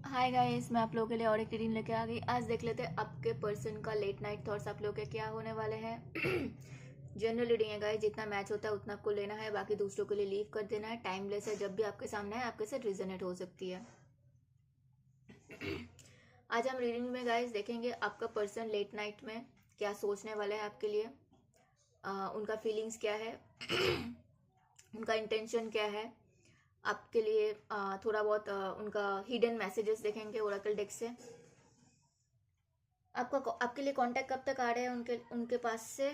Hi guys, मैं आप लोगों के लिए और एक रीडिंग लेके आ गई। आज देख लेते हैं आपके पर्सन का लेट नाइट थॉट्स आप लोगों के क्या होने वाले हैं। जनरल रीडिंग है गाइस, जितना मैच होता है उतना आपको लेना है, बाकी दूसरों के लिए लीव कर देना है। टाइमलेस है, जब भी आपके सामने है आपके साथ रिजनेट हो सकती है। आज हम रीडिंग में गाइस देखेंगे आपका पर्सन लेट नाइट में क्या सोचने वाला है आपके लिए, उनका फीलिंग्स क्या है, उनका इंटेंशन क्या है आपके लिए। थोड़ा बहुत उनका हिडन मैसेजेस देखेंगे ओरेकल डेक से। आपके लिए कांटेक्ट कब तक आ रहे हैं उनके उनके पास से,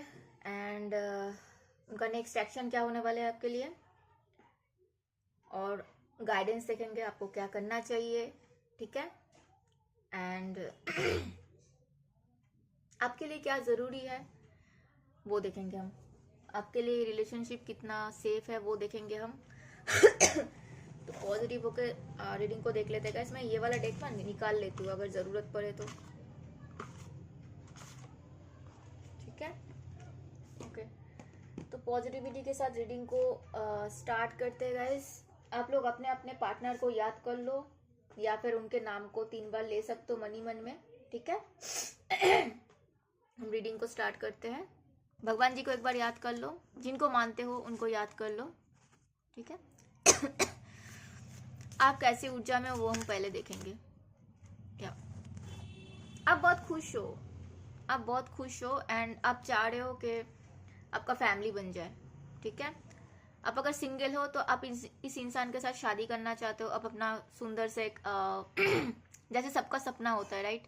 एंड उनका नेक्स्ट एक्शन क्या होने वाले हैं आपके लिए, और गाइडेंस देखेंगे आपको क्या करना चाहिए। ठीक है, एंड आपके लिए क्या ज़रूरी है वो देखेंगे हम। आपके लिए रिलेशनशिप कितना सेफ है वो देखेंगे हम। तो पॉजिटिव होकर रीडिंग को देख लेते हैं। इसमें ये वाला डेक ना निकाल लेती हूँ अगर ज़रूरत पड़े तो। ठीक है, ओके। तो पॉजिटिविटी के साथ रीडिंग को स्टार्ट करते हैं गाइस। आप लोग अपने अपने पार्टनर को याद कर लो, या फिर उनके नाम को 3 बार ले सकते हो मनी मन में। ठीक है। हम रीडिंग को स्टार्ट करते हैं। भगवान जी को एक बार याद कर लो, जिनको मानते हो उनको याद कर लो। ठीक है। आप कैसी ऊर्जा में हो वो हम पहले देखेंगे। क्या आप बहुत खुश हो, आप बहुत खुश हो एंड आप चाह रहे हो कि आपका फैमिली बन जाए। ठीक है। आप अगर सिंगल हो तो आप इस इंसान के साथ शादी करना चाहते हो। आप अपना सुंदर से एक जैसे सबका सपना होता है, राइट।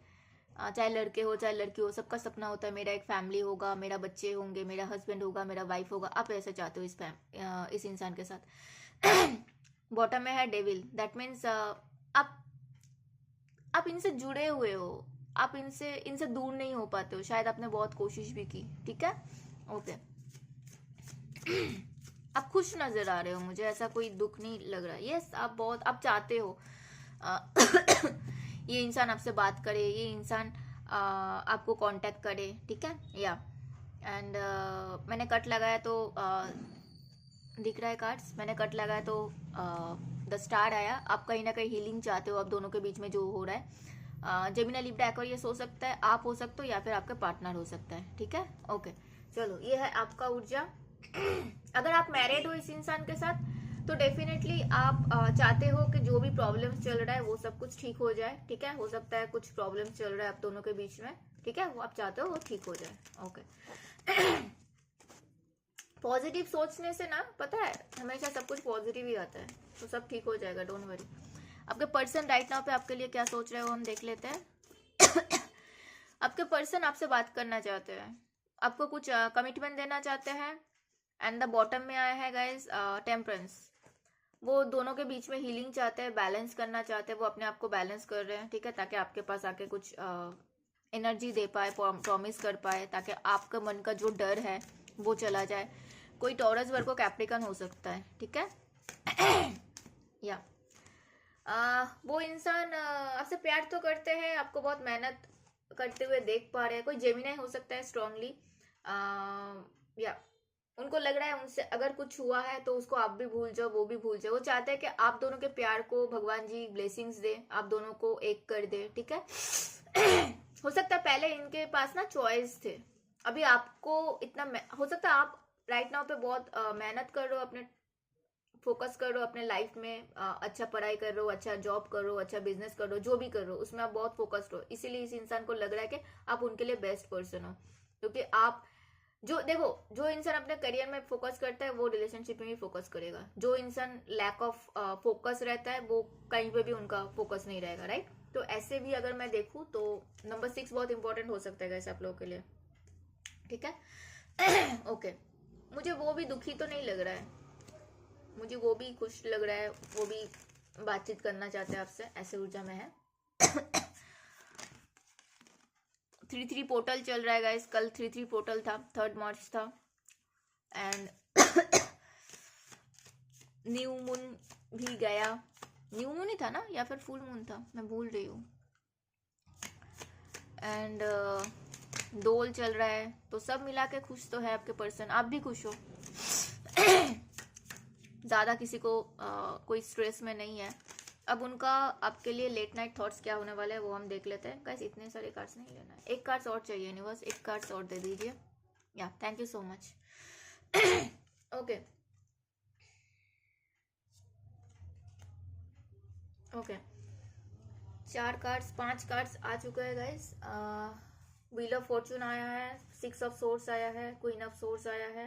चाहे लड़के हो चाहे लड़की हो, सबका सपना होता है मेरा एक फैमिली होगा, मेरा बच्चे होंगे, मेरा हस्बैंड होगा, मेरा वाइफ होगा। आप ऐसे चाहते हो इस इंसान के साथ। बॉटम में है डेविल, दैट मीन्स आप इनसे जुड़े हुए हो, आप इनसे इनसे दूर नहीं हो पाते हो। शायद आपने बहुत कोशिश भी की। ठीक है, ओके। आप खुश नजर आ रहे हो, मुझे ऐसा कोई दुख नहीं लग रहा। यस, आप चाहते हो ये इंसान आपसे बात करे, ये इंसान आपको कांटेक्ट करे। ठीक है, या एंड मैंने कट लगाया तो दिख रहा है कार्ड्स। मैंने कट लगाया तो द स्टार आया। आप कहीं ना कहीं हीलिंग चाहते हो आप दोनों के बीच में जो हो रहा है। जेमिना लिब्रा एक्वेरियस हो सकता है, आप हो सकते हो, या फिर आपका पार्टनर हो सकता है। ठीक है, ओके। चलो, ये है आपका ऊर्जा। अगर आप मैरिड हो इस इंसान के साथ तो डेफिनेटली आप चाहते हो कि जो भी प्रॉब्लम्स चल रहा है वो सब कुछ ठीक हो जाए। ठीक है, हो सकता है कुछ प्रॉब्लम्स चल रहा है आप दोनों के बीच में। ठीक है, वो आप चाहते हो वो ठीक हो जाए। ओके। पॉजिटिव सोचने से ना, पता है, हमेशा सब कुछ पॉजिटिव ही आता है, तो सब ठीक हो जाएगा, डोंट वरी। आपके पर्सन राइट नाउ पे आपके लिए क्या सोच रहे हो हम देख लेते हैं। आपके पर्सन आपसे बात करना चाहते हैं, आपको कुछ कमिटमेंट देना चाहते हैं। एंड द बॉटम में आया है गाइस टेम्परेंस। वो दोनों के बीच में हीलिंग चाहते हैं, बैलेंस करना चाहते हैं, वो अपने आप को बैलेंस कर रहे हैं। ठीक है, ताकि आपके पास आके कुछ एनर्जी दे पाए, प्रॉमिस कर पाए, ताकि आपका मन का जो डर है वो चला जाए। कोई टॉरस वर्गो कैप्रिकन हो सकता है। ठीक है। या वो इंसान आपसे प्यार तो करते हैं, आपको बहुत मेहनत करते हुए देख पा रहे हैं। कोई जेमिनी हो सकता है स्ट्रांगली, या उनको लग रहा है उनसे अगर कुछ हुआ है तो उसको आप भी भूल जाओ, वो भी भूल जाओ। वो चाहते हैं कि आप दोनों के प्यार को भगवान जी ब्लेसिंग्स दे, आप दोनों को एक कर दे। ठीक है। हो सकता है पहले इनके पास ना चॉइस थे, अभी आपको इतना हो सकता है आप राइट नाउ पे बहुत मेहनत कर रहे हो, अपने फोकस कर रहे हो अपने लाइफ में। अच्छा पढ़ाई कर रहे हो, अच्छा जॉब कर रहे हो, अच्छा बिजनेस कर रहे हो, जो भी कर रहे हो उसमें आप बहुत फोकस्ड हो। इसीलिए इस इंसान को लग रहा है कि आप उनके लिए बेस्ट पर्सन हो। क्योंकि आप जो देखो, जो इंसान अपने करियर में फोकस करता है वो रिलेशनशिप में भी फोकस करेगा। जो इंसान लैक ऑफ फोकस रहता है वो कहीं पे भी उनका फोकस नहीं रहेगा, राइट। तो ऐसे भी अगर मैं देखूं तो नंबर 6 बहुत इंपॉर्टेंट हो सकता है वैसे आप लोगों के लिए। ठीक है। ओके। मुझे वो भी दुखी तो नहीं लग रहा है, मुझे वो भी खुश लग रहा है, वो भी बातचीत करना चाहते हैं आपसे, ऐसे ऊर्जा में है। 3-3 पोर्टल चल रहा है गाइस। कल 3-3 पोर्टल था, 3 मार्च था। एंड न्यू मून भी गया। न्यू मून ही था ना, या फिर फुल मून था, मैं भूल रही हूँ। एंड डोल चल रहा है, तो सब मिला के खुश तो है आपके पर्सन, आप भी खुश हो। ज़्यादा किसी को कोई स्ट्रेस में नहीं है। अब उनका आपके लिए लेट नाइट थॉट्स क्या होने वाला है वो हम देख लेते हैं। गाइस इतने सारे कार्ड्स नहीं लेना है, एक कार्ड्स और चाहिए यूनिवर्स, एक कार्ड्स और दे दीजिए। या thank you so much. Okay okay, 4 cards 5 cards आ चुका है गाइस। व्हील ऑफ फॉर्चून आया है, 6 ऑफ सोर्स आया है, क्वीन ऑफ सोर्स आया है,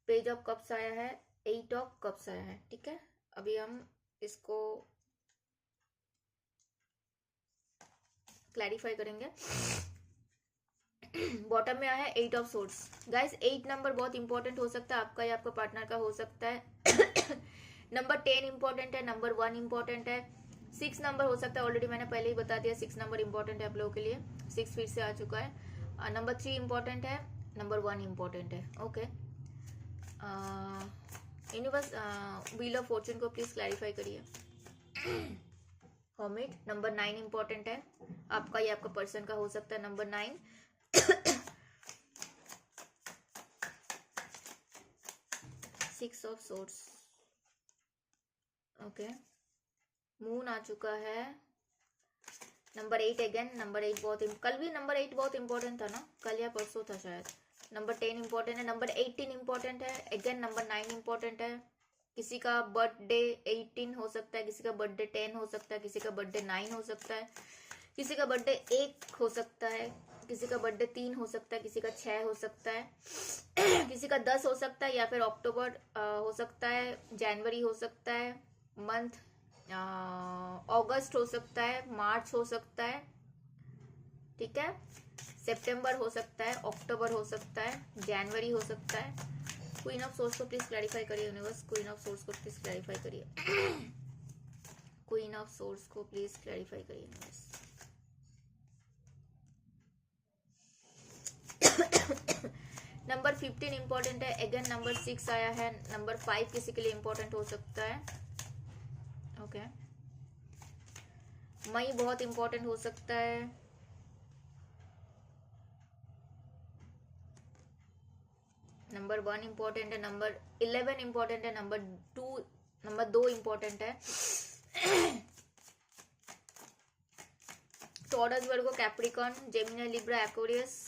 पेज ऑफ कप्स आया है, 8 ऑफ कप्स आया है। ठीक है, अभी हम इसको क्लैरिफाई करेंगे। बॉटम में आया है 8 ऑफ सोर्स। गाइस 8 नंबर बहुत इंपॉर्टेंट हो सकता है, आपका या आपका पार्टनर का हो सकता है। नंबर 10 इंपॉर्टेंट है, नंबर 1 इंपॉर्टेंट है, 6 नंबर हो सकता है, ऑलरेडी मैंने पहले ही बता दिया 6 नंबर इंपॉर्टेंट है आप लोगों के लिए, 6 फिर से आ चुका है। नंबर 3 इंपॉर्टेंट है, नंबर 1 इंपॉर्टेंट है। Okay, universe wheel of Fortune को प्लीज क्लैरिफाई करिए। हॉमिट नंबर 9 इंपॉर्टेंट है, आपका या आपका पर्सन का हो सकता है number 9। 6 of swords. Okay, moon आ चुका है, नंबर 8 अगेन, नंबर 8 बहुत कल भी नंबर 8 बहुत इंपॉर्टेंट था ना, कल या परसों था शायद। नंबर 10 इंपॉर्टेंट है, नंबर 18 इंपॉर्टेंट है, अगेन नंबर 9 इंपॉर्टेंट है। किसी का बर्थडे 18 हो सकता है, किसी का बर्थडे 10 हो सकता है, किसी का बर्थडे 9 हो सकता है, किसी का बर्थडे 1 हो सकता है, किसी का बर्थडे 3 हो सकता है, किसी का 6 हो सकता है, किसी का 10 हो सकता है, या फिर अक्टूबर हो सकता है, जनवरी हो सकता है, मंथ अगस्त हो सकता है, मार्च हो सकता है, ठीक है, सितंबर हो सकता है, अक्टूबर हो सकता है, जनवरी हो सकता है। क्वीन ऑफ सोर्स को प्लीज क्लैरिफाई करिए यूनिवर्स, क्वीन ऑफ सोर्स को प्लीज क्लैरिफाई करिए। क्वीन ऑफ सोर्स को प्लीज क्लैरिफाई करिए यूनिवर्स। नंबर 15 इंपॉर्टेंट है, अगेन नंबर 6 आया है, नंबर 5 किसी के लिए इंपॉर्टेंट हो सकता है। ओके, मई बहुत इंपॉर्टेंट हो सकता है। नंबर 1 इंपॉर्टेंट है, नंबर 11 इंपॉर्टेंट है, नंबर 2 इंपॉर्टेंट है। Taurus, Virgo, Capricorn, Gemini, Libra, Aquarius,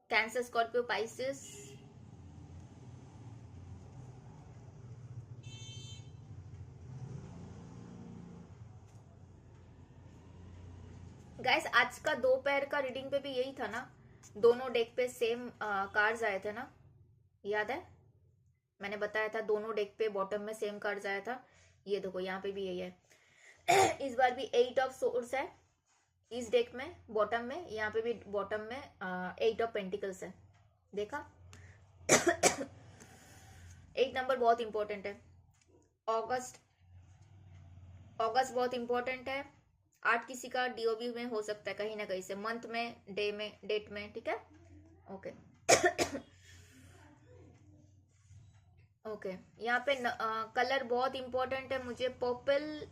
Cancer, Scorpio, Pisces, guys आज का दोपहर का रीडिंग पे भी यही था ना, दोनों डेक पे सेम कार्ड्स आए थे ना, याद है मैंने बताया था दोनों डेक पे बॉटम में सेम कार्ड्स आया था। ये देखो यहाँ पे भी यही है। इस बार भी 8 ऑफ सोर्स है इस डेक में बॉटम में, यहाँ पे भी बॉटम में 8 ऑफ पेंटिकल्स है, देखा। 8 नंबर बहुत इंपॉर्टेंट है। अगस्त बहुत इंपॉर्टेंट है। 8 किसी का डीओबी में हो सकता है कहीं ना कहीं से, मंथ में, डे में, डेट में, ठीक है। ओके ओके, यहाँ पे कलर बहुत इंपॉर्टेंट है मुझे, पर्पल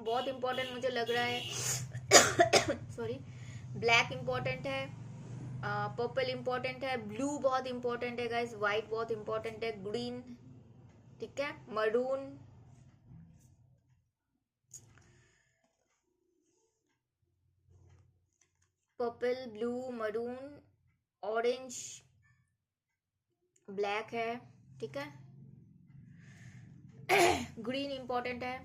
बहुत इंपॉर्टेंट मुझे लग रहा है। सॉरी, ब्लैक इंपॉर्टेंट है, पर्पल इंपॉर्टेंट है, ब्लू बहुत इंपॉर्टेंट है गाइस, व्हाइट बहुत इंपॉर्टेंट है, ग्रीन, ठीक है, maroon, purple, blue, maroon, orange, black है, ठीक है। ग्रीन इंपॉर्टेंट है,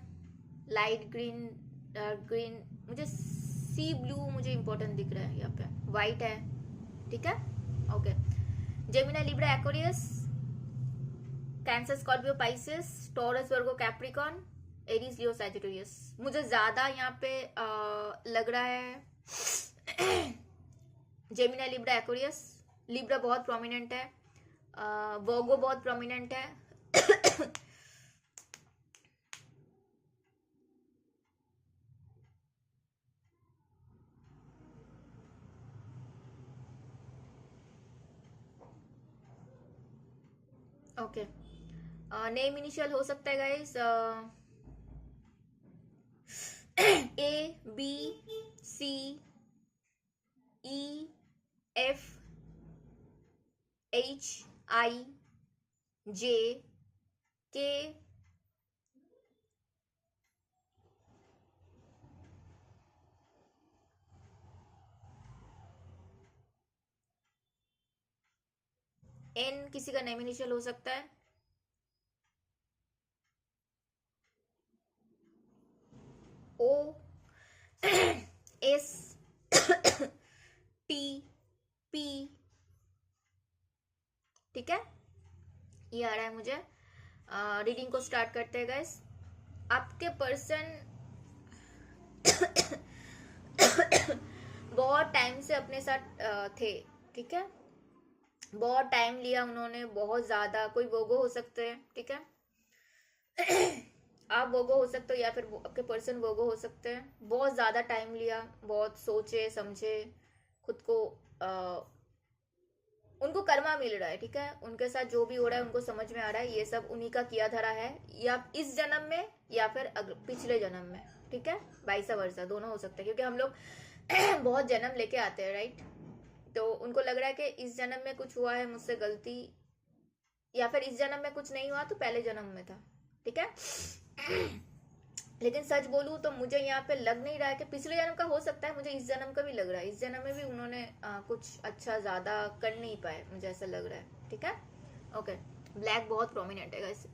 लाइट ग्रीन, डार्क ग्रीन, मुझे सी ब्लू मुझे इंपॉर्टेंट दिख रहा है यहाँ पे, व्हाइट है, ठीक है। Okay, Gemini, Libra, Aquarius, Cancer, Scorpio, Pisces, Taurus, Virgo, Capricorn, Aries, Leo, Sagittarius. मुझे ज्यादा यहाँ पे लग रहा है जेमिनी, लिब्रा, एक्वेरियस। लिब्रा बहुत प्रोमिनेंट है, वर्गो बहुत प्रोमिनेंट है। ओके, नेम इनिशियल हो सकता है गाइस, ए, बी, सी, ई, एफ, एच, आई, जे, के एन किसी का नेम इनिशियल हो सकता है, ओ एस टी पी, ठीक है, ये आ रहा है मुझे। रीडिंग को स्टार्ट करते हैं गाइस। आपके पर्सन बहुत टाइम से अपने साथ थे, ठीक है, बहुत टाइम लिया उन्होंने, बहुत ज्यादा। कोई वोगो हो सकते हैं, ठीक है, आप वोगो हो सकते हो या फिर आपके पर्सन वोगो हो सकते हैं। बहुत ज्यादा टाइम लिया, बहुत सोचे समझे, खुद को उनको कर्मा मिल रहा है, ठीक है, उनके साथ जो भी हो रहा है उनको समझ में आ रहा है ये सब उन्हीं का किया धरा है, या इस जन्म में या फिर पिछले जन्म में, ठीक है, वाइसा वर्सा दोनों हो सकते हैं, क्योंकि हम लोग बहुत जन्म लेके आते हैं, राइट। तो उनको लग रहा है कि इस जन्म में कुछ हुआ है मुझसे गलती, या फिर इस जन्म में कुछ नहीं हुआ तो पहले जन्म में था, ठीक है। लेकिन सच बोलूं तो मुझे यहाँ पे लग नहीं रहा है कि पिछले जन्म का हो सकता है, मुझे इस जन्म का भी लग रहा है, इस जन्म में भी उन्होंने कुछ अच्छा ज्यादा कर नहीं पाए, मुझे ऐसा लग रहा है, ठीक है। ओके, ब्लैक बहुत प्रोमिनेंट है गाइस।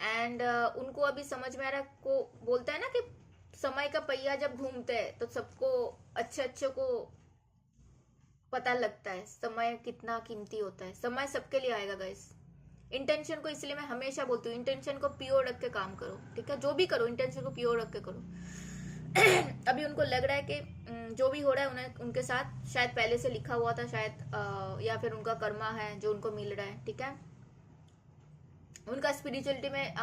एंड उनको अभी समझ में आ रहा है, को बोलता है ना कि समय का पहिया जब घूमते हैं तो सबको अच्छे अच्छे को पता लगता है समय कितना कीमती होता है। समय सबके लिए आएगा गाइस। इंटेंशन को, इसलिए मैं हमेशा बोलती हूँ इंटेंशन को प्योर रख के काम करो, ठीक है, जो भी करो इंटेंशन को प्योर रख के करो। अभी उनको लग रहा है कि जो भी हो रहा है उन्हें, उनके साथ शायद पहले से लिखा हुआ था शायद, या फिर उनका कर्मा है जो उनको मिल रहा है, ठीक है। उनका स्पिरिचुअलिटी में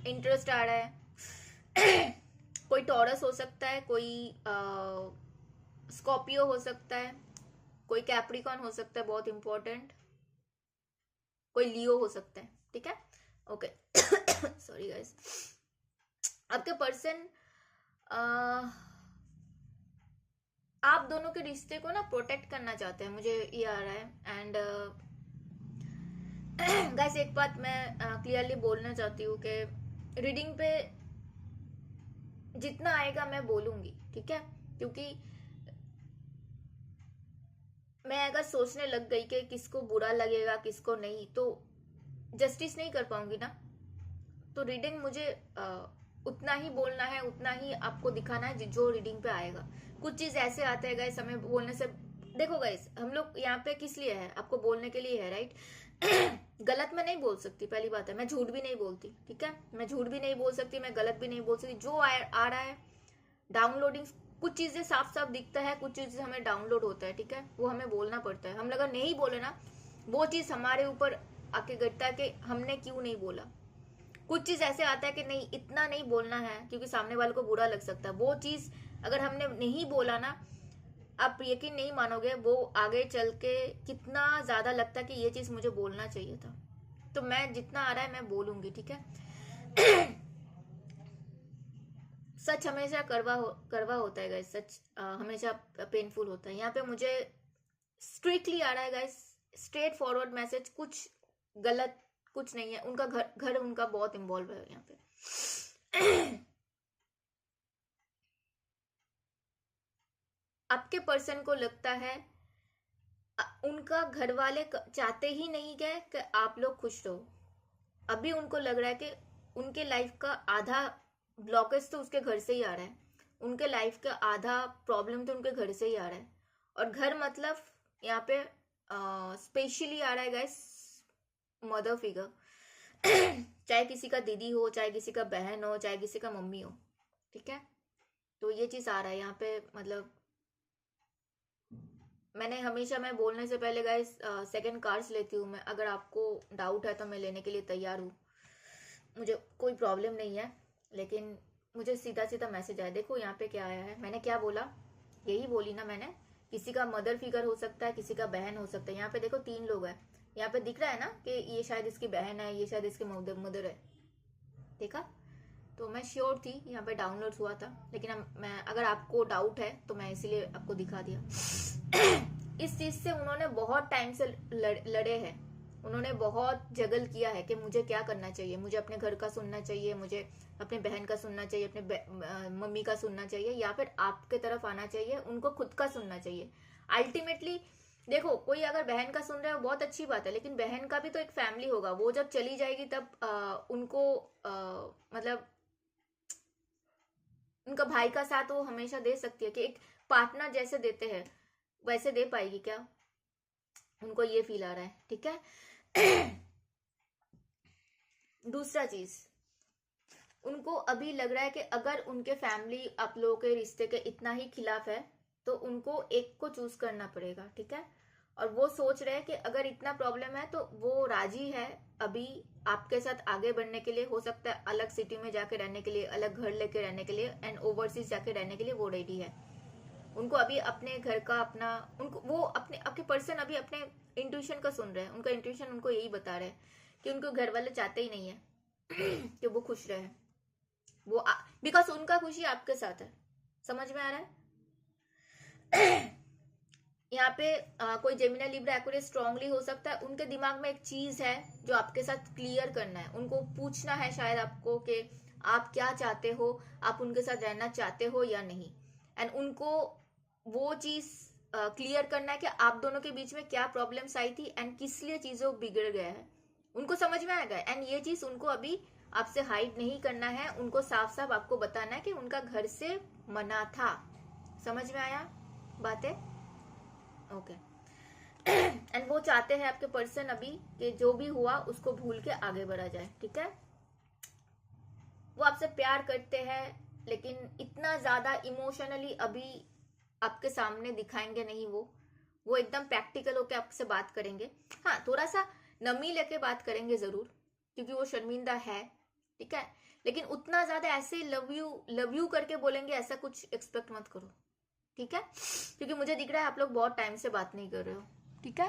इंटरेस्ट आ रहा है। कोई टॉरस हो सकता है, कोई स्कॉर्पियो हो सकता है, कोई कैप्रिकॉन हो सकता है, बहुत इंपॉर्टेंट, कोई लियो हो सकता है, ठीक है। Okay, sorry guys. आपके पर्सन आप दोनों के रिश्ते को ना प्रोटेक्ट करना चाहते हैं, मुझे ये आ रहा है। एंड गाइस एक बात मैं क्लियरली बोलना चाहती हूँ कि रीडिंग पे जितना आएगा मैं बोलूंगी, ठीक है, क्योंकि मैं अगर सोचने लग गई कि किसको बुरा लगेगा किसको नहीं, तो जस्टिस नहीं कर पाऊंगी ना। तो रीडिंग मुझे उतना ही बोलना है, उतना ही आपको दिखाना है जो रीडिंग पे आएगा। कुछ चीज ऐसे आते हैं गाइस, हमें बोलने से, देखो गाइस हम लोग यहाँ पे किस लिए है, आपको बोलने के लिए है, राइट। गलत मैं नहीं बोल सकती, पहली बात है, मैं झूठ भी नहीं बोलती, ठीक है, मैं झूठ भी नहीं बोल सकती, मैं गलत भी नहीं बोल सकती। जो आ रहा है डाउनलोडिंग, कुछ चीजें साफ साफ दिखता है, कुछ चीजें हमें डाउनलोड होता है, ठीक है, वो हमें बोलना पड़ता है। हम अगर नहीं बोले ना, वो चीज हमारे ऊपर आके गिरता है कि हमने क्यों नहीं बोला। कुछ चीज ऐसे आता है कि नहीं इतना नहीं बोलना है क्योंकि सामने वाले को बुरा लग सकता है, वो चीज अगर हमने नहीं बोला ना, आप यकीन नहीं मानोगे वो आगे चल के कितना ज्यादा लगता है कि ये चीज मुझे बोलना चाहिए था। तो मैं जितना आ रहा है मैं बोलूंगी, ठीक है। सच हमेशा करवा होता है गाइस, सच हमेशा पेनफुल होता है। यहाँ पे मुझे स्ट्रिक्टली आ रहा है गाइस, स्ट्रेट फॉरवर्ड मैसेज, कुछ गलत कुछ नहीं है। उनका घर उनका बहुत इन्वॉल्व है यहाँ पे। आपके पर्सन को लगता है उनका घर वाले चाहते ही नहीं गए कि आप लोग खुश रहो। अभी उनको लग रहा है कि उनके लाइफ का आधा ब्लॉकेज तो उसके घर से ही आ रहा है, उनके लाइफ का आधा प्रॉब्लम तो उनके घर से ही आ रहा है। और घर मतलब यहाँ पे स्पेशली आ रहा है गाइस मदर फिगर। चाहे किसी का दीदी हो, चाहे किसी का बहन हो, चाहे किसी का मम्मी हो, ठीक है। तो ये चीज आ रहा है यहाँ पे। मतलब मैंने हमेशा, मैं बोलने से पहले गाइस सेकंड कार्ड्स लेती हूँ मैं। अगर आपको डाउट है तो मैं लेने के लिए तैयार हूँ, मुझे कोई प्रॉब्लम नहीं है। लेकिन मुझे सीधा सीधा मैसेज आया। देखो यहाँ पे क्या आया है, मैंने क्या बोला, यही बोली ना मैंने। किसी का मदर फिगर हो सकता है, किसी का बहन हो सकता है। यहाँ पे देखो 3 लोग हैं, यहाँ पे दिख रहा है ना कि ये शायद इसकी बहन है, ये शायद इसके मदर है, देखा। तो मैं श्योर थी, यहाँ पे डाउनलोड हुआ था। लेकिन मैं, अगर आपको डाउट है तो मैं इसीलिए आपको दिखा दिया। इस चीज से उन्होंने बहुत टाइम से लड़े हैं, उन्होंने बहुत जगल किया है कि मुझे क्या करना चाहिए, मुझे अपने घर का सुनना चाहिए, मुझे अपने बहन का सुनना चाहिए, अपने मम्मी का सुनना चाहिए, या फिर आपके तरफ आना चाहिए, उनको खुद का सुनना चाहिए। अल्टीमेटली देखो, कोई अगर बहन का सुन रहा है बहुत अच्छी बात है, लेकिन बहन का भी तो एक फैमिली होगा, वो जब चली जाएगी तब उनको मतलब उनका भाई का साथ वो हमेशा दे सकती है कि एक पार्टनर जैसे देते हैं वैसे दे पाएगी क्या, उनको ये फील आ रहा है, ठीक है। दूसरा चीज, उनको अभी लग रहा है कि अगर उनके फैमिली आप लोगों के रिश्ते के इतना ही खिलाफ है तो उनको एक को चूज करना पड़ेगा, ठीक है। और वो सोच रहे हैं कि अगर इतना प्रॉब्लम है तो वो राजी है अभी आपके साथ आगे बढ़ने के लिए, हो सकता है अलग सिटी में जाके रहने के लिए, अलग घर लेके रहने के लिए, एंड ओवरसीज जाके रहने के लिए वो रेडी है। उनको अभी अपने घर का अपना, उनको वो अपने आपके पर्सन अभी अपने इंट्यूशन का सुन रहे हैं, उनका इंट्यूशन उनको यही बता रहे हैं कि उनको घर वाले चाहते ही नहीं है कि वो खुश रहे, वो बिकॉज उनका खुशी आपके साथ है, समझ में आ रहा है। यहाँ पे कोई जेमिनी लिब्रा एक्वेरियस स्ट्रांगली हो सकता है, उनके दिमाग में एक चीज है जो आपके साथ क्लियर करना है, उनको पूछना है शायद आपको कि आप क्या चाहते हो, आप उनके साथ रहना चाहते हो या नहीं, एंड उनको वो चीज क्लियर करना है कि आप दोनों के बीच में क्या प्रॉब्लम्स आई थी एंड किस लिए चीजों बिगड़ गया है, उनको समझ में आएगा। एंड ये चीज उनको अभी आपसे हाइड नहीं करना है, उनको साफ साफ आपको बताना है कि उनका घर से मना था। समझ में आया बातें? ओके। एंड वो चाहते हैं आपके पर्सन अभी कि जो भी हुआ उसको भूल के आगे बढ़ा जाए, ठीक है। वो आपसे प्यार करते हैं लेकिन इतना ज्यादा इमोशनली अभी आपके सामने दिखाएंगे नहीं, वो एकदम प्रैक्टिकल होकर आपसे बात करेंगे। हाँ, थोड़ा सा नमी लेके बात करेंगे जरूर, क्योंकि वो शर्मिंदा है, ठीक है, लेकिन उतना ज्यादा ऐसे लव यू करके बोलेंगे ऐसा कुछ एक्सपेक्ट मत करो, ठीक है, क्योंकि मुझे दिख रहा है आप लोग बहुत टाइम से बात नहीं कर रहे हो, ठीक है।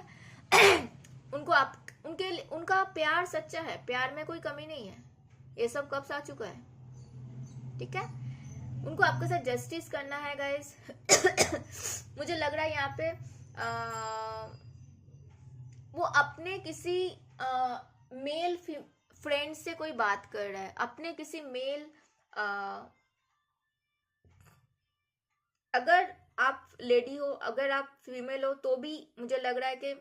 उनका प्यार सच्चा है, प्यार में कोई कमी नहीं है, ये सब कब से आ चुका है, ठीक है। उनको आपके साथ जस्टिस करना है गाइस। मुझे लग रहा है यहाँ पे वो अपने किसी मेल फ्रेंड से कोई बात कर रहा है, अपने किसी मेल अगर आप लेडी हो, अगर आप फीमेल हो, तो भी मुझे लग रहा है कि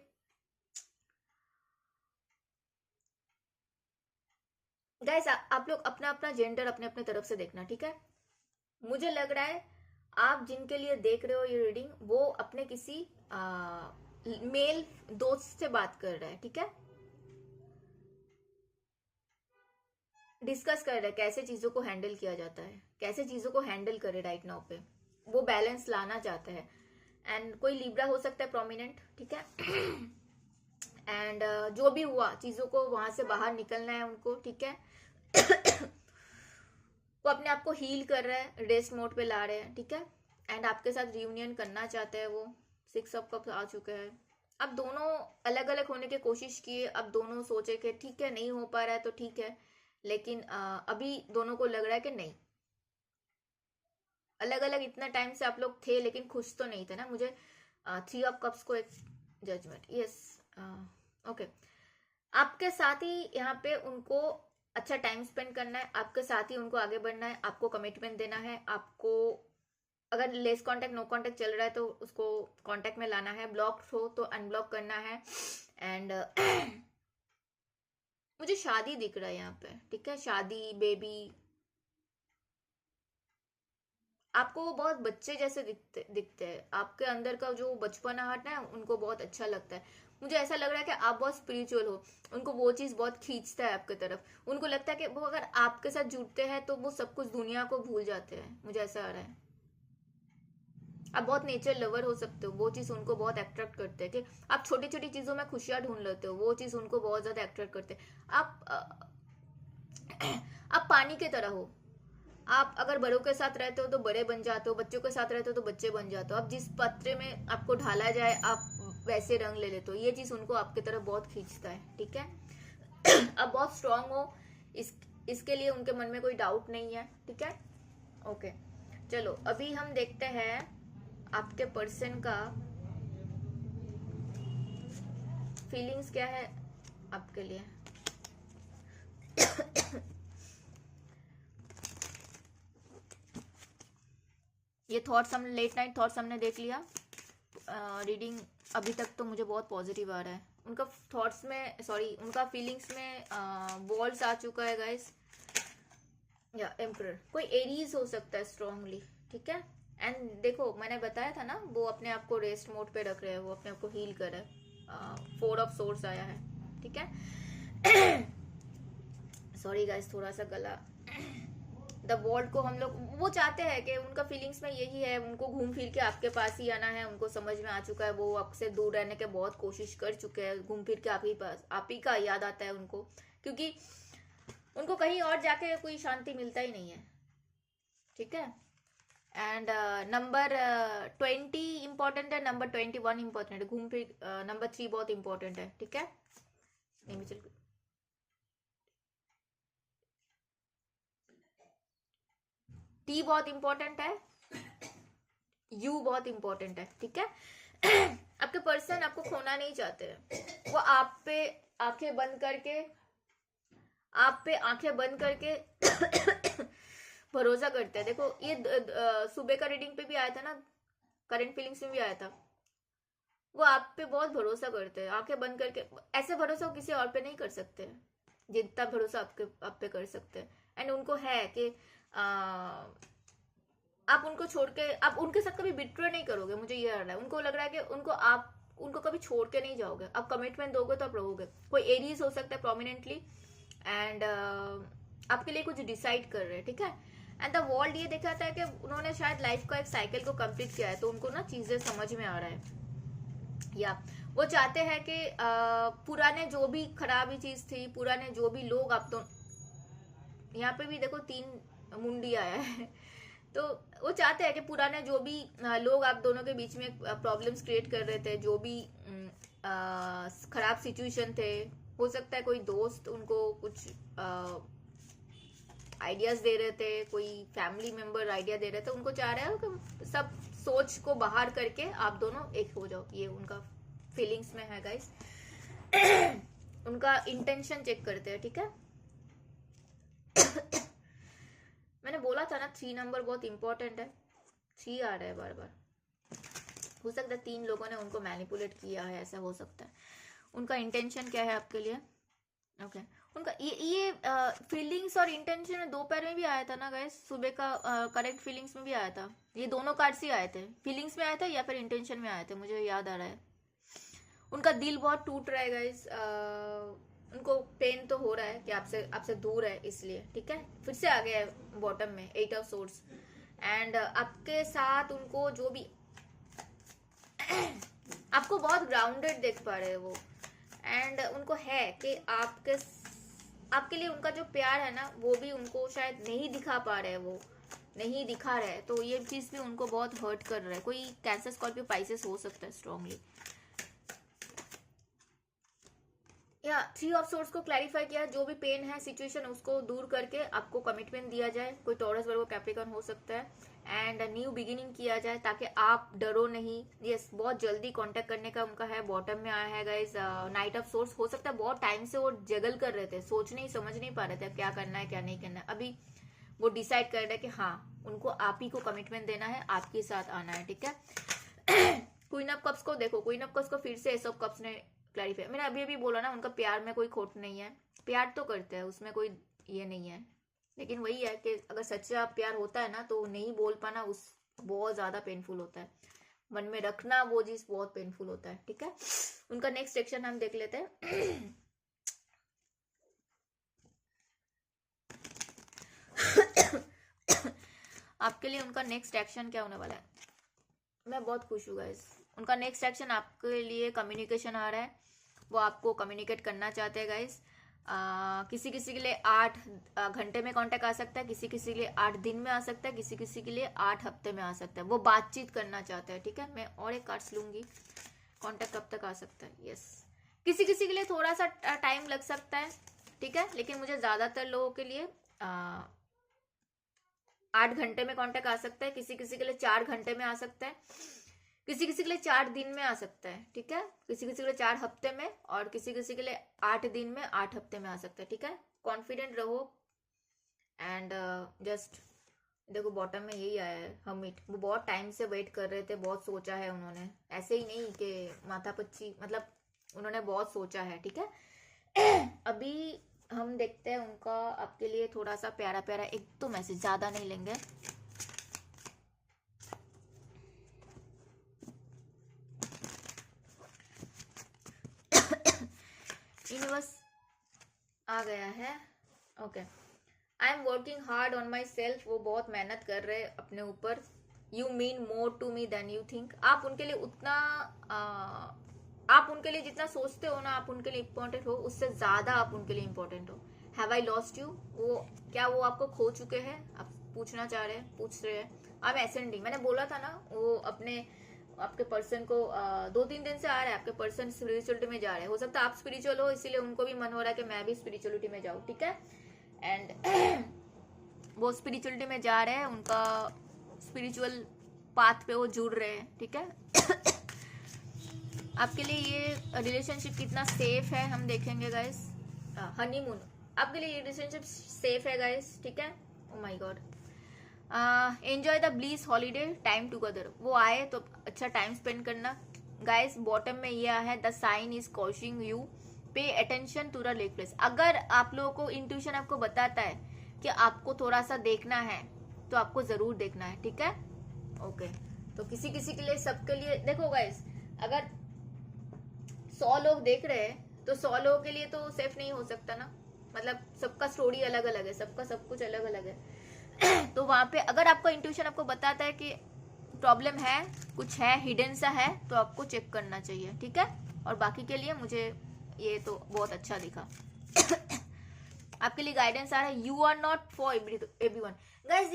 गाइस आप लोग अपना अपना जेंडर अपने अपने तरफ से देखना, ठीक है। मुझे लग रहा है आप जिनके लिए देख रहे हो ये रीडिंग, वो अपने किसी मेल दोस्त से बात कर रहा है, ठीक है, डिस्कस कर रहे हैं कैसे चीजों को हैंडल किया जाता है, कैसे चीजों को हैंडल करे राइट नाउ पे, वो बैलेंस लाना चाहता है। एंड कोई लिब्रा हो सकता है प्रोमिनेंट, ठीक है। एंड जो भी हुआ चीजों को वहां से बाहर निकलना है उनको, ठीक है। वो अपने आप को हील कर रहा है, रेस्ट मोड पे ला रहे हैं, ठीक है। एंड आपके साथ रियूनियन करना चाहते हैं वो। 6 ऑफ कप्स आ चुके हैं। अब दोनों अलग अलग होने की कोशिश किए, अब दोनों सोचे कि ठीक है नहीं हो पा रहा है तो ठीक है, लेकिन अभी दोनों को लग रहा है कि नहीं, अलग अलग इतना टाइम से आप लोग थे लेकिन खुश तो नहीं थे ना। मुझे 3 ऑफ कप्स को एक जजमेंट, यस, ओके। आपके साथ ही यहाँ पे उनको अच्छा टाइम स्पेंड करना है, आपके साथ ही उनको आगे बढ़ना है, आपको कमिटमेंट देना है, आपको अगर लेस कांटेक्ट नो कांटेक्ट चल रहा है तो उसको कांटेक्ट में लाना है, ब्लॉक हो तो अनब्लॉक करना है। एंड मुझे शादी दिख रहा है यहाँ पे, ठीक है, शादी, बेबी। आपको वो बहुत बच्चे जैसे दिखते हैं, आपके अंदर का जो बचपनाहट है उनको बहुत अच्छा लगता है। मुझे ऐसा लग रहा है कि आप बहुत स्पिरिचुअल हो, उनको वो चीज बहुत खींचता है आपके तरफ। उनको लगता है कि वो अगर आपके साथ जुड़ते हैं तो वो सब कुछ दुनिया को भूल जाते हैं, मुझे ऐसा आ रहा है। आप बहुत नेचर लवर हो सकते हो, वो चीज उनको बहुत अट्रैक्ट करते हैं कि आप छोटी छोटी चीजों में खुशियां ढूंढ लेते हो, वो चीज उनको बहुत ज्यादा अट्रैक्ट करते हैं। आप पानी की तरह हो, आप अगर बड़ों के साथ रहते हो तो बड़े बन जाते हो, बच्चों के साथ रहते हो तो बच्चे बन जाते हो। अब जिस पत्रे में आपको ढाला जाए आप वैसे रंग ले लेते हो। ये चीज उनको आपकी तरफ बहुत खींचता है, ठीक है। अब बहुत स्ट्रांग हो, इसके लिए उनके मन में कोई डाउट नहीं है, ठीक है, ओके। चलो अभी हम देखते हैं आपके पर्सन का फीलिंग्स क्या है आपके लिए। ये थॉट्स हम लेट नाइट थॉट्स हमने देख लिया। रीडिंग अभी तक तो मुझे बहुत पॉजिटिव आ रहा है। उनका थॉट्स में सॉरी उनका फीलिंग्स में वॉल्स आ चुका है गाइस, या एम्परर। कोई एरीज हो सकता है स्ट्रांगली, ठीक है। एंड देखो मैंने बताया था ना, वो अपने आप को रेस्ट मोड पे रख रहे हैं, वो अपने आप को हील कर रहे हैं। 4 ऑफ सोर्स आया है, ठीक है। सॉरी गाइस, थोड़ा सा गला। द वर्ल्ड को हम लोग, वो चाहते हैं कि उनका फीलिंग्स में यही है, उनको घूम फिर के आपके पास ही आना है। उनको समझ में आ चुका है, वो आपसे दूर रहने के बहुत कोशिश कर चुके हैं। घूम फिर के आप ही पास, आप ही का याद आता है उनको, क्योंकि उनको कहीं और जाके कोई शांति मिलता ही नहीं है, ठीक है। एंड नंबर 20 इंपॉर्टेंट है, नंबर 21 इंपॉर्टेंट है। घूम फिर नंबर 3 बहुत इंपॉर्टेंट है, ठीक है। नहीं चल, टी बहुत इंपॉर्टेंट है, यू बहुत इंपॉर्टेंट है, ठीक है। आपके पर्सन आपको खोना नहीं चाहते हैं। वो आप पे आंखें बंद करके, आप पे आंखें बंद करके भरोसा करते हैं। देखो ये सुबह का रीडिंग पे भी आया था ना, करंट फीलिंग्स में भी आया था। वो आप पे बहुत भरोसा करते हैं आंखें बंद करके। ऐसे भरोसा वो किसी और पे नहीं कर सकते जितना भरोसा आप पे कर सकते हैं। एंड उनको है कि आप उनको छोड़ के, आप उनके साथ कभी बिट्रे नहीं करोगे। मुझे ये लग रहा है, उनको लग रहा है कि उनको कभी छोड़ के नहीं जाओगे। आप कमिटमेंट दोगे तो आप रहोगे। कोई एरीज हो सकता है प्रोमिनेंटली, एंड आपके लिए कुछ डिसाइड कर रहे हैं, ठीक है। एंड द वर्ल्ड ये दिखाता है कि उन्होंने शायद लाइफ का एक साइकिल को कंप्लीट किया है, तो उनको ना चीजें समझ में आ रहा है, या वो चाहते हैं कि पुराने जो भी खराबी चीज थी, पुराने जो भी लोग, आप तो यहाँ पे भी देखो 3 मुंडी आया है। तो वो चाहते हैं कि पुराने जो भी लोग आप दोनों के बीच में प्रॉब्लम्स क्रिएट कर रहे थे, जो भी खराब सिचुएशन थे, हो सकता है कोई दोस्त उनको कुछ आइडियाज दे रहे थे, कोई फैमिली मेंबर आइडिया दे रहे थे, उनको चाह रहे हो कि सब सोच को बाहर करके आप दोनों एक हो जाओ। ये उनका फीलिंग्स में है गाइस। उनका इंटेंशन चेक करते हैं, ठीक है। मैंने बोला था ना 3 नंबर बहुत इंपॉर्टेंट है। 3 आ रहा है बार बार। हो सकता है 3 लोगों ने उनको मैनिपुलेट किया है, ऐसा हो सकता है। उनका इंटेंशन क्या है आपके लिए, ओके। उनका ये फीलिंग्स और इंटेंशन दोपहर में भी आया था ना गाइस, सुबह का करेक्ट फीलिंग्स में भी आया था। ये दोनों कार्ड्स ही आए थे, फीलिंग्स में आया था या फिर इंटेंशन में आए थे, मुझे याद आ रहा है। उनका दिल बहुत टूट रहा है गाइस। उनको पेन तो हो रहा है कि आपसे दूर है, इसलिए, ठीक है। फिर से आ गया है बॉटम में 8 ऑफ सोर्ड्स। एंड आपके साथ उनको जो भी आपको बहुत ग्राउंडेड देख पा रहे हैं वो। एंड उनको है कि आपके लिए उनका जो प्यार है ना, वो भी उनको शायद नहीं दिखा पा रहे हैं, वो नहीं दिखा रहे। तो ये चीज भी उनको बहुत हर्ट कर रहा है। कोई कैंसर, स्कॉर्पियो, पाइसेस हो सकता है स्ट्रांगली। या 3 ऑफ सोर्स को क्लैरिफाई किया, जो भी पेन है सिचुएशन उसको दूर करके आपको कमिटमेंट दिया जाए। कोई टॉरस, वर्गो, कैप्रिकॉर्न हो सकता है। एंड न्यू बिगिनिंग किया जाए ताकि आप डरो नहीं। यस, बहुत जल्दी कांटेक्ट करने का उनका है। बॉटम में आया है गाइस नाइट ऑफ सोर्स। हो सकता है बहुत टाइम से वो जगल कर रहे थे, सोच नहीं समझ नहीं पा रहे थे क्या करना है क्या नहीं करना है। अभी वो डिसाइड कर रहे हैं कि हाँ, उनको आप ही को कमिटमेंट देना है, आपके साथ आना है, ठीक है। क्वीन ऑफ कप्स को देखो, क्वीन ऑफ कप्स को फिर से एस ऑफ कप्स ने क्लैरिफाई। मैंने अभी अभी बोला ना, उनका प्यार में कोई खोट नहीं है। प्यार तो करते हैं, उसमें कोई ये नहीं है, लेकिन वही है कि अगर सच्चा प्यार होता है ना, तो नहीं बोल पाना उस बहुत ज्यादा पेनफुल होता है। मन में रखना वो चीज बहुत पेनफुल होता है, ठीक है। उनका नेक्स्ट एक्शन हम देख लेते हैं। आपके लिए उनका नेक्स्ट एक्शन क्या होने वाला है? मैं बहुत खुश हूँ गाइस। उनका नेक्स्ट एक्शन आपके लिए कम्युनिकेशन आ रहा है। वो आपको कम्युनिकेट करना चाहते हैं गाइस। किसी किसी के लिए 8 घंटे में कांटेक्ट आ सकता है, किसी किसी के लिए 8 दिन में आ सकता है, किसी किसी के लिए 8 हफ्ते में आ सकता है। वो बातचीत करना चाहता है, ठीक है। मैं और एक कार्ड्स लूंगी, कांटेक्ट कब तक आ सकता है। यस, किसी किसी के लिए थोड़ा सा टाइम लग सकता है, ठीक है, लेकिन मुझे ज्यादातर लोगों के लिए 8 घंटे में कांटेक्ट आ सकता है। किसी किसी के लिए 4 घंटे में आ सकता है। किसी किसी के लिए 4 दिन में आ सकता है, ठीक है, किसी किसी के लिए 4 हफ्ते में, और किसी किसी के लिए 8 दिन में, 8 हफ्ते में आ सकता है, ठीक है। कॉन्फिडेंट रहो। एंड जस्ट देखो बॉटम में यही आया है, हमिट। वो बहुत टाइम से वेट कर रहे थे, बहुत सोचा है उन्होंने, ऐसे ही नहीं कि माथा पच्ची, मतलब उन्होंने बहुत सोचा है, ठीक है। अभी हम देखते हैं उनका आपके लिए थोड़ा सा प्यारा प्यारा एक तो मैसेज, ज्यादा नहीं लेंगे। यूनिवर्स आ गया है, okay. I am working hard on myself, वो बहुत मेहनत कर रहे हैं अपने ऊपर। You mean more to me than you think, आप उनके लिए उतना आप उनके लिए जितना सोचते हो ना, आप उनके लिए इम्पोर्टेंट हो, उससे ज्यादा आप उनके लिए इम्पोर्टेंट हो। हैव आई लॉस्ट यू, वो क्या वो आपको खो चुके हैं, आप पूछना चाह रहे हैं, पूछ रहे हैं। आई एम एसेंडिंग, मैंने बोला था ना, वो अपने आपके पर्सन को 2-3 दिन से आ रहा है, आपके पर्सन स्पिरिचुअलिटी में जा रहे हैं। हो सकता है आप स्पिरिचुअल हो, इसीलिए उनको भी मन हो रहा है कि मैं भी स्पिरिचुअलिटी में जाऊँ, ठीक है। एंड वो स्पिरिचुअलिटी में जा रहे हैं, उनका स्पिरिचुअल पाथ पे वो जुड़ रहे हैं, ठीक है। आपके लिए ये रिलेशनशिप कितना सेफ है हम देखेंगे गाइस। हनीमून, आपके लिए ये रिलेशनशिप सेफ है गाइस, ठीक है। Oh my God, enjoy the bliss holiday time together, वो आए तो अच्छा टाइम स्पेंड करना गाइस। बॉटम में ये है, the sign is cautioning you pay attention to the lake place. अगर आप लोगों को इंट्यूशन आपको बताता है कि आपको थोड़ा सा देखना है, तो आपको जरूर देखना है, ठीक है, ओके। तो किसी किसी के लिए, सबके लिए देखो गाइस, अगर 100 लोग देख रहे हैं तो 100 लोगों के लिए तो सेफ नहीं हो सकता ना, मतलब सबका स्टोरी अलग अलग है, सबका सब कुछ अलग अलग है। तो वहां पे अगर आपका इंट्यूशन आपको बताता है कि प्रॉब्लम है, कुछ है, हिडन सा है, तो आपको चेक करना चाहिए, ठीक है। और बाकी के लिए मुझे ये तो बहुत अच्छा दिखा। आपके लिए गाइडेंस आ रहा है, you are not for everyone guys.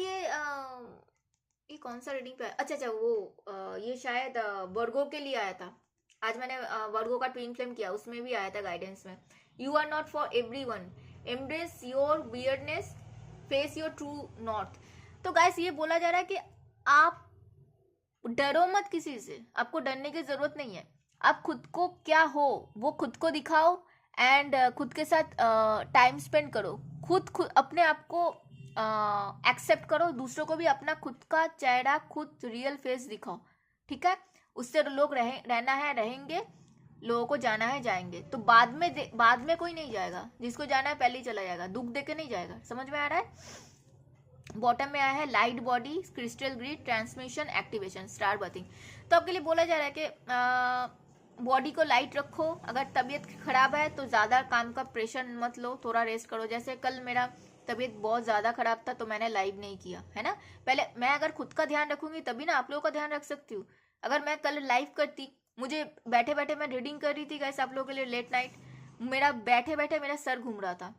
ये कौन सा रीडिंग पे है? अच्छा वो ये शायद वर्गो के लिए आया था। आज मैंने वर्गो का ट्विन फ्लेम किया, उसमें भी आया था गाइडेंस में, you are not for everyone, embrace your weirdness, face your true north. तो गाइस ये बोला जा रहा है कि आप डरो मत किसी से, आपको डरने की जरूरत नहीं है। आप खुद को क्या हो वो खुद को दिखाओ, एंड खुद के साथ टाइम स्पेंड करो, खुद अपने आप को एक्सेप्ट करो, दूसरों को भी अपना खुद का चेहरा, खुद रियल फेस दिखाओ, ठीक है। उससे लोग रहना है रहेंगे, लोगों को जाना है जाएंगे, तो बाद में कोई नहीं जाएगा, जिसको जाना है पहले ही चला जाएगा, दुख देके नहीं जाएगा, समझ में आ रहा है। बॉटम में आया है light body crystal grid transmission activation star berthing. तो आपके लिए बोला जा रहा है कि बॉडी को लाइट रखो, अगर तबीयत खराब है तो ज्यादा काम का प्रेशर मत लो, थोड़ा रेस्ट करो। जैसे कल मेरा तबीयत बहुत ज्यादा खराब था तो मैंने लाइव नहीं किया, है ना। पहले मैं अगर खुद का ध्यान रखूंगी तभी ना आप लोगों का ध्यान रख सकती हूँ। अगर मैं कल लाइव करती, मुझे बैठे बैठे मैं रीडिंग कर रही थी गाइस आप लोगों के लिए लेट नाइट, मेरा बैठे बैठे मेरा सर घूम रहा था।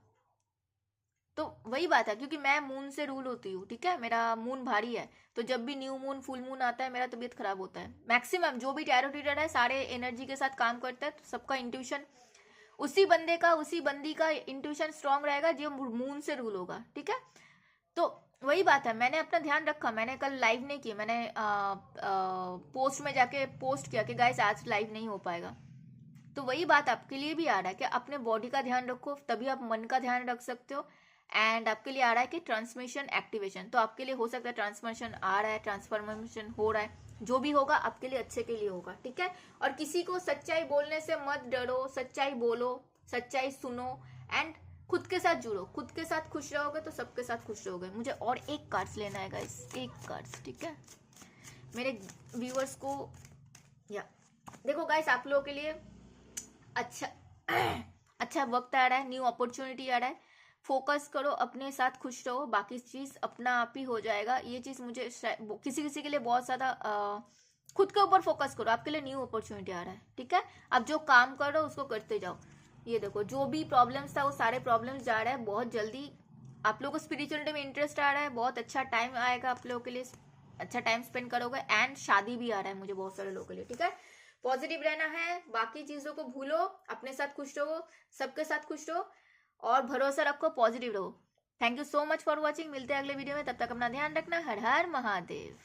तो वही बात है, क्योंकि मैं मून से रूल होती हूँ, ठीक है, मेरा मून भारी है, तो जब भी न्यू मून फुल मून आता है मेरा तबीयत खराब होता है। मैक्सिमम जो भी टैरो रीडर है सारे एनर्जी के साथ काम करते हैं, तो सबका इंट्यूशन उसी बंदे का, उसी बंदी का इंट्यूशन स्ट्रांग रहेगा जो मून से रूल होगा, ठीक है। तो वही बात है, मैंने अपना ध्यान रखा, मैंने कल लाइव नहीं किया, मैंने पोस्ट में जाके पोस्ट किया कि गाइस आज लाइव नहीं हो पाएगा। तो वही बात आपके लिए भी आ रहा है कि अपने बॉडी का ध्यान रखो, तभी आप मन का ध्यान रख सकते हो। एंड आपके लिए आ रहा है कि ट्रांसमिशन एक्टिवेशन, तो आपके लिए हो सकता है ट्रांसफॉर्मेशन आ रहा है, ट्रांसफॉर्मेशन हो रहा है, जो भी होगा आपके लिए अच्छे के लिए होगा, ठीक है। और किसी को सच्चाई बोलने से मत डरो, सच्चाई बोलो, सच्चाई सुनो, एंड खुद के साथ जुड़ो, खुद के साथ खुश रहोगे तो सबके साथ खुश रहोगे। मुझे और एक कार्ड्स लेना है गाइस, एक कार्ड्स, ठीक है, मेरे व्यूअर्स को। या देखो गाइस आप लोगों के लिए अच्छा अच्छा वक्त आ रहा है, न्यू अपॉर्चुनिटी आ रहा है, फोकस करो, अपने साथ खुश रहो, बाकी चीज अपना आप ही हो जाएगा। ये चीज मुझे किसी किसी के लिए बहुत ज्यादा खुद के ऊपर फोकस करो, आपके लिए न्यू अपॉर्चुनिटी आ रहा है, ठीक है। आप जो काम कर रहे हो उसको करते जाओ। ये देखो जो भी प्रॉब्लम्स था वो सारे प्रॉब्लम्स जा रहा है, बहुत जल्दी आप लोगों को स्पिरिचुअलिटी में इंटरेस्ट आ रहा है, बहुत अच्छा टाइम आएगा आप लोगों के लिए, अच्छा टाइम स्पेंड करोगे। एंड शादी भी आ रहा है मुझे बहुत सारे लोगों के लिए, ठीक है। पॉजिटिव रहना है, बाकी चीजों को भूलो, अपने साथ खुश रहो, सबके साथ खुश रहो, और भरोसा रखो, पॉजिटिव रहो। Thank you so much for watching, मिलते हैं अगले वीडियो में, तब तक अपना ध्यान रखना। हर हर महादेव।